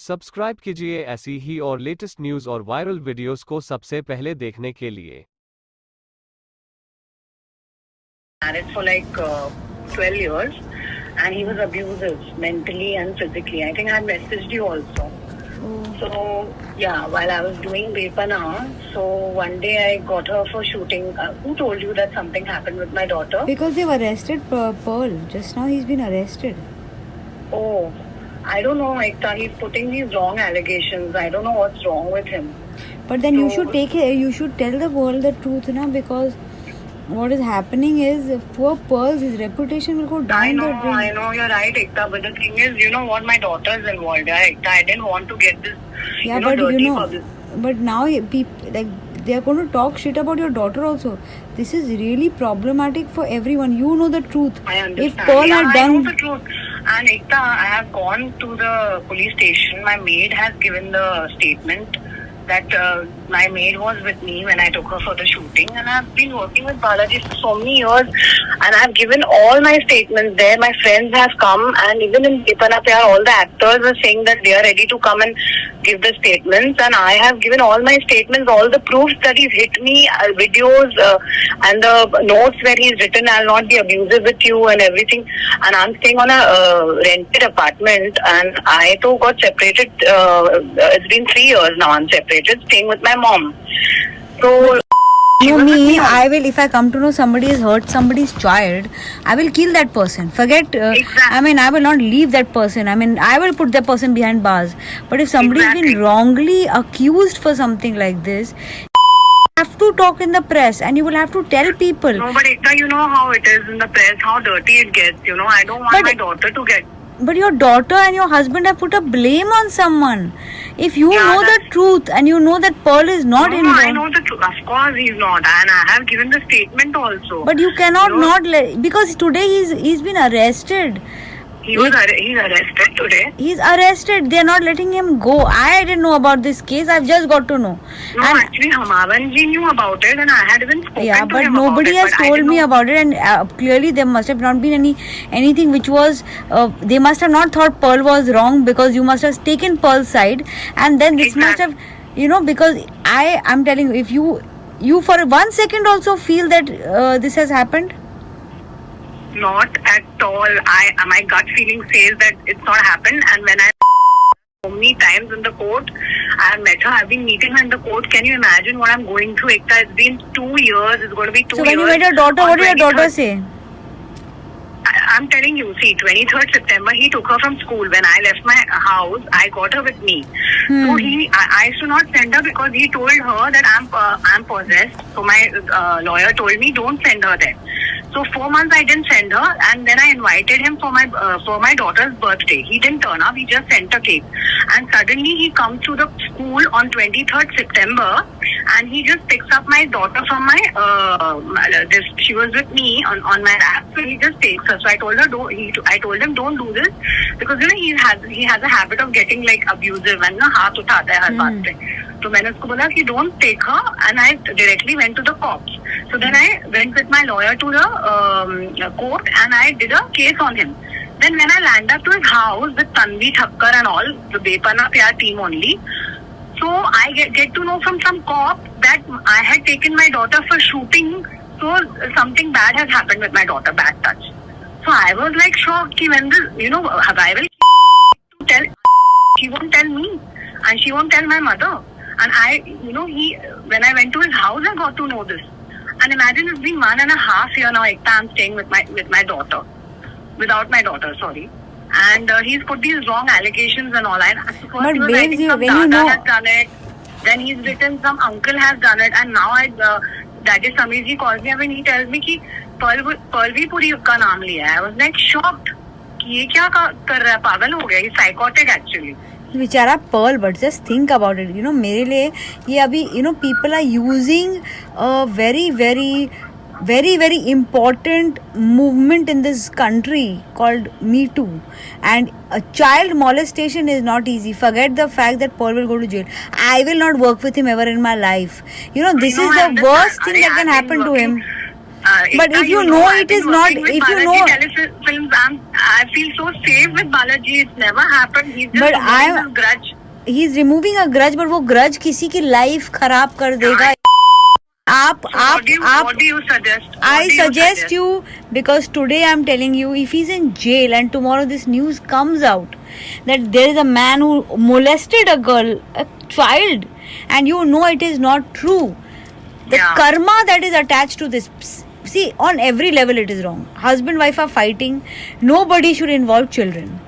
Subscribe कीजिए ऐसी ही और लेटेस्ट न्यूज़ और वायरल वीडियोस को सबसे पहले देखने के लिए। Married for like 12 years and he was abusive mentally and physically. I think I messaged you also. So yeah, while I was doing Bepana, so one day I got her for shooting. Who told you that something happened with my daughter? Because they've arrested Pearl. Just now he's been arrested. Oh, I don't know, Ekta. He's putting these wrong allegations. I don't know what's wrong with him. But then you should you should tell the world the truth now, because what is happening is poor Pearl, his reputation will go down. I know, you're right, Ekta. But the thing is, you know what, my daughter's involved. Ekta, I didn't want to get this, dirty publicity. But now people they are going to talk shit about your daughter also. This is really problematic for everyone. You know the truth. I understand. If Pearl had done, I know the truth. And Ekta, I have gone to the police station. My maid has given the statement that my maid was with me when I took her for the shooting, and I've been working with Balaji for so many years, and I've given all my statements there. My friends have come, and even in Bepana Pyar, all the actors are saying that they are ready to come and give the statements, and I have given all my statements, all the proofs that he's hit me, videos, and the notes where he's written, "I'll not be abusive with you" and everything. And I'm staying on a rented apartment, and I too got separated. It's been 3 years now I'm separated, staying with my mom. So I will, if I come to know somebody has hurt somebody's child, I will kill that person. Forget, Exactly. I will not leave that person. I will put that person behind bars. But if somebody has been wrongly accused for something like this, you have to talk in the press and you will have to tell people. No, but Ekta, you know how it is in the press, how dirty it gets. I don't want my daughter to get... But your daughter and your husband have put a blame on someone. If you know the truth and you know that Pearl is not involved. I know the truth. Of course he's not, and I have given the statement also. But you cannot because today he's been arrested. He's arrested today. He's arrested. They are not letting him go. I didn't know about this case. I've just got to know. No, actually, Hamavan ji knew about it, and I had even spoken to him about it. Yeah, but nobody has told me about it, and clearly there must have not been anything which was. They must have not thought Pearl was wrong, because you must have taken Pearl's side, and then this must have, because I'm telling you, if you for 1 second also feel that this has happened. Not at all. My gut feeling says that it's not happened, and when I so many times in the court, I have met her. I've been meeting her in the court. Can you imagine what I'm going through, Ekta? It's been 2 years. It's going to be 2 years. So when you met your daughter, what did your daughter say? I'm telling you, see, 23rd September, he took her from school. When I left my house, I got her with me. So I used to not send her, because he told her that I'm possessed. So my lawyer told me, don't send her there. So 4 months I didn't send her, and then I invited him for my daughter's birthday. He didn't turn up. He just sent a cake. And suddenly he comes to the school on 23rd September, and he just picks up my daughter from my she was with me on my lap, so he just takes her. So I told her I told him, don't do this, because he has a habit of getting like abusive and हाथ उठाता है हर बात पे. तो मैंने उसको बोला कि don't take her, and I directly went to the cops. So then I went with my lawyer to the court, and I did a case on him. Then when I landed up to his house with Tanvi Thakkar and all, the Bepana Pyar team only, so I get to know from some cop that I had taken my daughter for shooting, so something bad has happened with my daughter, bad touch. So I was like shocked when this, I will tell, she won't tell me, and she won't tell my mother. And when I went to his house, I got to know this. And imagine, it's been 1.5 years now, Ekta, I'm staying with my daughter. Without my daughter, sorry. And he's put these wrong allegations and all. And first But he was writing some Dada has done it. Then he's written some uncle has done it. And now Daddy Samir ji calls me and he tells me कि Pearl भी पूरी उसका नाम लिया है. I was like shocked. कि ये क्या कर रहा है, पागल हो गया. He's psychotic actually. बेचारा Pearl, but just think about it. मेरे लिए ये अभी people are using a very very very very important movement in this country called Me Too, and a child molestation is not easy. Forget the fact that Pearl will go to jail. I will not work with him ever in my life. This is the worst thing that can happen to him. But if you know it is not, if you know, telefilms, I feel so safe with Balaji. It's never happened. He's just But removing his grudge. he's removing a grudge, but वो grudge किसी की life खराब कर देगा. What do you suggest? I suggest you, because today I'm telling you, if he's in jail and tomorrow this news comes out that there is a man who molested a girl, a child, and you know it is not true, the karma that is attached to this, see, on every level it is wrong. Husband wife are fighting, nobody should involve children.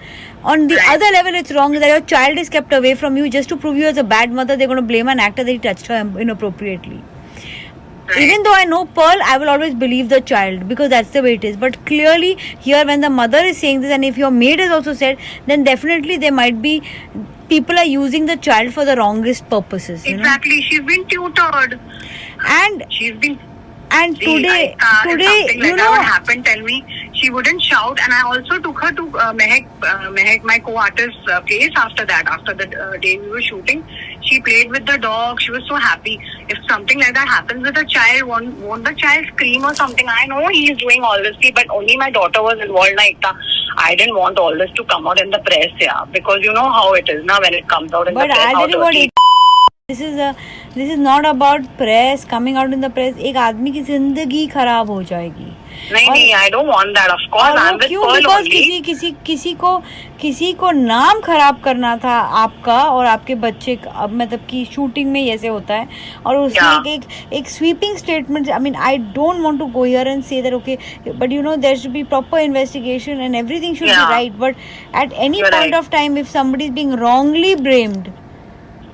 On the other level, it's wrong that your child is kept away from you just to prove you as a bad mother. They're going to blame an actor that he touched her inappropriately. Even though I know Pearl, I will always believe the child, because that's the way it is. But clearly here, when the mother is saying this, and if your maid has also said, then definitely there might be people are using the child for the wrongest purposes. Exactly. She's been tutored. And she's been... And today, if something you like know, that would happen, tell me, she wouldn't shout. And I also took her to Mehak, my co-artist's place after that. After the day we were shooting, she played with the dog. She was so happy. If something like that happens with a child, won't the child scream or something? I know he is doing all this, but only my daughter was involved. I didn't want all this to come out in the press, because you know how it is now when it comes out in the press. But I'll tell you what, this is not about press coming out in the press. एक आदमी की जिंदगी खराब हो जाएगी. नहीं, I don't want that. Of course, I'm with Pearl only. किसी को नाम खराब करना था आपका और आपके बच्चे का. अब मतलब कि शूटिंग में ऐसे होता है और उसमें एक sweeping statement. I mean, I don't want to go here and say that okay, but you know there should be proper investigation and everything should be right. But at any point of time, if somebody is being wrongly blamed,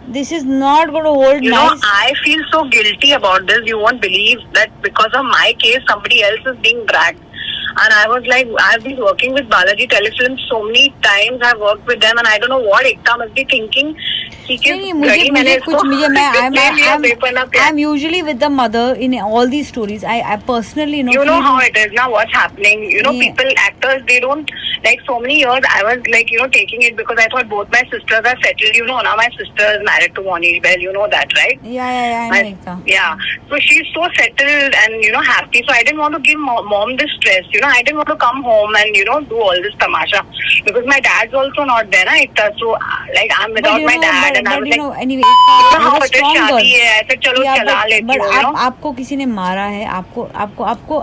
this is not going to hold nice. You know, I feel so guilty about this. You won't believe that because of my case, somebody else is being dragged. And I was like, I've been working with Balaji Telefilms so many times. I've worked with them and I don't know what Ekta must be thinking. I'm usually with the mother in all these stories. I personally know. You know how it is now, what's happening. You know, people, actors, they don't, like so many years, I was like, you know, taking it because I thought both my sisters are settled. You know, now my sister is married to Moni Bell. You know that, right? Yeah, I know Ekta. Yeah. So she's so settled and, you know, happy. So I didn't want to give mom this stress. You know, I didn't want to come home and, you know, do all this tamasha. Because my dad's also not there, na, Ekta. So, like, I'm without my dad. But I was you know, like, anyway, how it is शादी है, ऐसे चलो चला लेती हूँ, you know. आपको किसी ने मारा है, आपको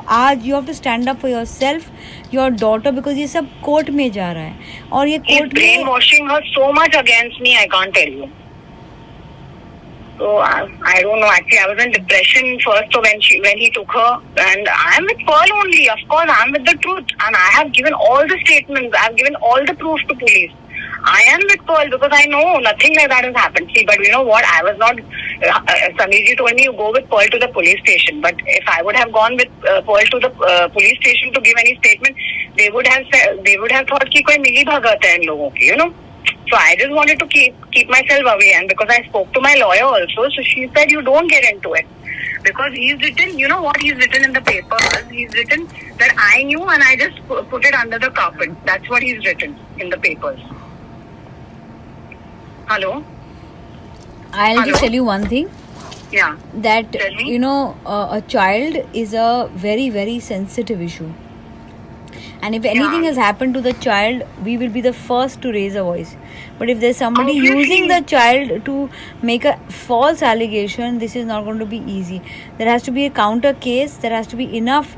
आज you have to stand up for yourself, your daughter, because ये सब कोर्ट में जा रहा है और ये कोर्ट में brainwashing her so much against me, I can't tell you. So I don't know. Actually, I was in depression first. So when he took her, and I'm with Pearl only. Of course, I'm with the truth, and I have given all the statements. I've given all the proof to police. I am with Pearl because I know nothing like that has happened. See, but you know what? I was not. Sameerji told me you go with Pearl to the police station. But if I would have gone with Pearl to the police station to give any statement, they would have thought कि कोई मिली भगत है इन लोगों की, you know. So I just wanted to keep myself away, and because I spoke to my lawyer also, so she said you don't get into it. Because he's written, you know what he's written in the papers? He's written that I knew and I just put it under the carpet. That's what he's written in the papers. Hello? I'll just tell you one thing. Yeah. That, you know, a child is a very, very sensitive issue. And if anything has happened to the child, we will be the first to raise a voice. But if there's somebody using the child to make a false allegation, this is not going to be easy. There has to be a counter case. There has to be enough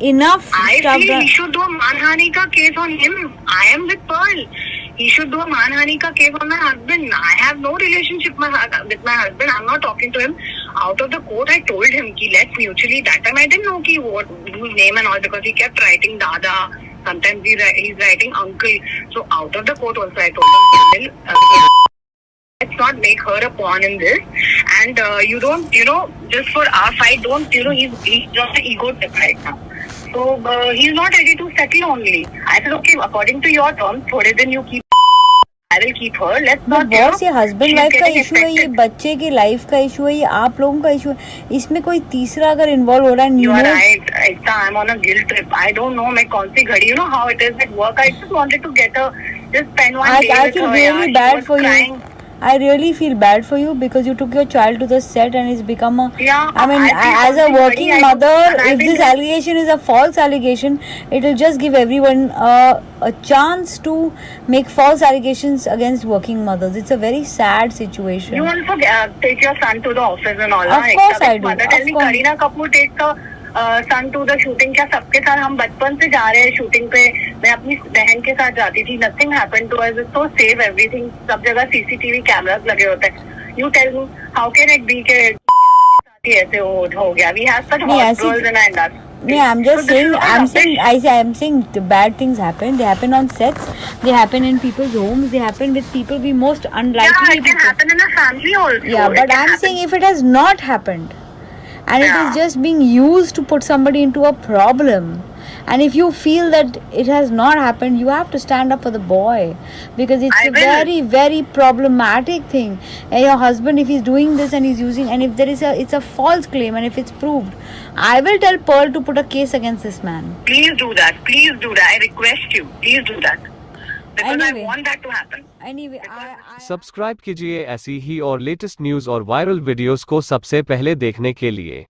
I feel he should do a manhani ka case on him. I am with Pearl. He should do a manhani ka case on my husband. I have no relationship with my husband. I'm not talking to him. Out of the court, I told him ki let's mutually. That time I didn't know ki what whose name and all, because he kept writing Dada. Sometimes he's writing uncle. So out of the court also I told him, let's not make her a pawn in this. And you don't, you know, just for our fight, don't, you know, he's just an ego trip right now. So he's not ready to settle only. I said, okay, according to your terms, थोड़े दिन you keep. I will keep her. Let's not. Boss, ये husband wife का issue है, ये बच्चे की life का issue है, ये आप लोगों का इशू है. इसमें कोई तीसरा अगर इन्वॉल्व हो रहा है. You are right. I'm on a guilt trip. I don't know मैं कौन सी घड़ी. You know how it is at work. I just wanted to get her, just spend one day with her. I feel really bad for you. I really feel bad for you because you took your child to the set and it's become a. Yeah, I mean, I feel as a something working very- mother, and I've if been this allegation is a false allegation, it will just give everyone a chance to make false allegations against working mothers. It's a very sad situation. You also take your son to the office and all. Of course I do, Mother of tell me, course. Kareena Kapoor takes the son to the shooting. क्या सबके साथ हम बचपन से जा रहे हैं shooting पे. मैं अपनी बहन के साथ जाती थी. Nothing happened to us. It's so safe everything. सब जगह CCTV cameras लगे होते हैं. You tell me, how can it be के ऐसे हो गया? We have such नहीं, hot ऐसी- girls in our industry. Yeah, I'm just So this saying. is I'm rubbish. saying. I'm saying the bad things happen. They happen on sets. They happen in people's homes. They happen with people we most Yeah, unlikely. it can happen in a family also. Yeah, It but can I'm happen. saying if it has not happened, and it Yeah. is just being used to put somebody into a problem, and if you feel that it has not happened, you have to stand up for the boy because it's I a will. very, very problematic thing. And your husband, if he's doing this and he's using, and if there is it's a false claim, and if it's proved, I will tell Pearl to put a case against this man. Please do that. Please do that. I request you. Please do that. Because Anyway. I want that to happen. Anyway, I subscribe कीजिए ऐसी ही और latest news और viral videos को सबसे पहले देखने के लिए.